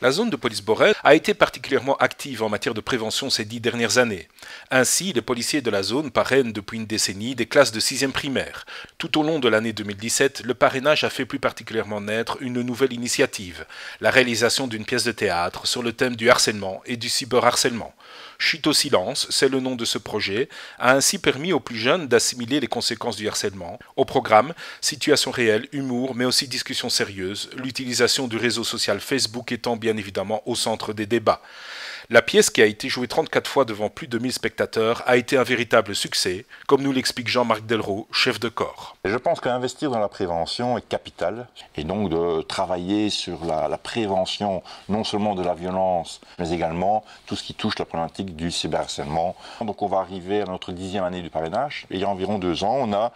La zone de police Borel a été particulièrement active en matière de prévention ces 10 dernières années. Ainsi, les policiers de la zone parrainent depuis une décennie des classes de 6e primaire. Tout au long de l'année 2017, le parrainage a fait plus particulièrement naître une nouvelle initiative, la réalisation d'une pièce de théâtre sur le thème du harcèlement et du cyberharcèlement. Chute au silence, c'est le nom de ce projet, a ainsi permis aux plus jeunes d'assimiler les conséquences du harcèlement. Au programme, situations réelles, humour, mais aussi discussions sérieuses, l'utilisation du réseau social Facebook étant bien évidemment au centre des débats. La pièce, qui a été jouée 34 fois devant plus de 1000 spectateurs, a été un véritable succès, comme nous l'explique Jean-Marc Delraux, chef de corps. Je pense qu'investir dans la prévention est capital, et donc de travailler sur la prévention non seulement de la violence, mais également tout ce qui touche la problématique du cyberharcèlement. Donc on va arriver à notre 10e année du parrainage, et il y a environ 2 ans, on a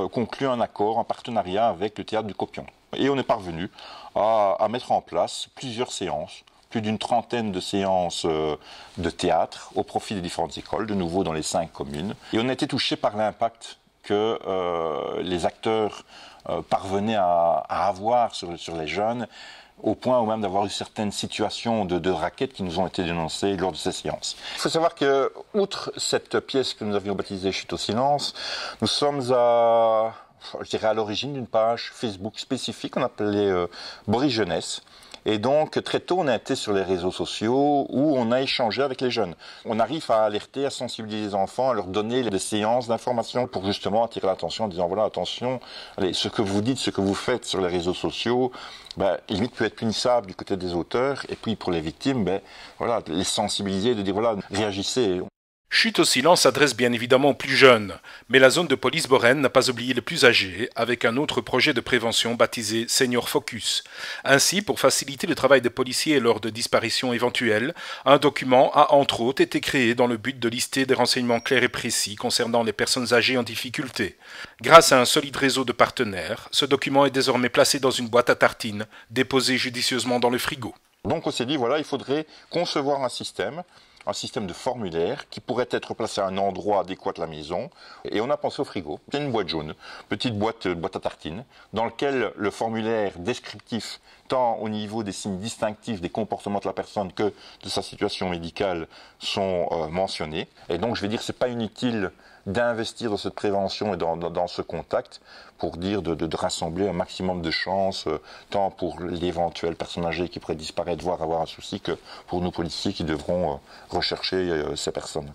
conclu un accord, un partenariat avec le théâtre du Copion. Et on est parvenu à mettre en place plusieurs séances, plus d'une trentaine de séances de théâtre au profit des différentes écoles, de nouveau dans les 5 communes. Et on a été touché par l'impact que les acteurs parvenaient à avoir sur les jeunes, au point où même d'avoir eu certaines situations de raquettes qui nous ont été dénoncées lors de ces séances. Il faut savoir que, outre cette pièce que nous avions baptisée Chute au silence, nous sommes à l'origine d'une page Facebook spécifique qu'on appelait Boris Jeunesse. Et donc, très tôt, on a été sur les réseaux sociaux où on a échangé avec les jeunes. On arrive à alerter, à sensibiliser les enfants, à leur donner des séances d'information pour justement attirer l'attention en disant, voilà, attention, allez, ce que vous dites, ce que vous faites sur les réseaux sociaux, limite peut être punissable du côté des auteurs. Et puis, pour les victimes, voilà, les sensibiliser, de dire, voilà, réagissez. Chute au silence s'adresse bien évidemment aux plus jeunes, mais la zone de police Borel n'a pas oublié les plus âgés, avec un autre projet de prévention baptisé Senior Focus. Ainsi, pour faciliter le travail des policiers lors de disparitions éventuelles, un document a entre autres été créé dans le but de lister des renseignements clairs et précis concernant les personnes âgées en difficulté. Grâce à un solide réseau de partenaires, ce document est désormais placé dans une boîte à tartines, déposée judicieusement dans le frigo. Donc on s'est dit, voilà, il faudrait concevoir un système de formulaire qui pourrait être placé à un endroit adéquat de la maison. Et on a pensé au frigo. C'est une boîte jaune, petite boîte à tartines, dans laquelle le formulaire descriptif, tant au niveau des signes distinctifs des comportements de la personne que de sa situation médicale, sont mentionnés. Et donc je vais dire, c'est pas inutile d'investir dans cette prévention et dans ce contact pour dire de rassembler un maximum de chances, tant pour l'éventuelle personne âgée qui pourrait disparaître, voire avoir un souci, que pour nous policiers qui devront rechercher ces personnes.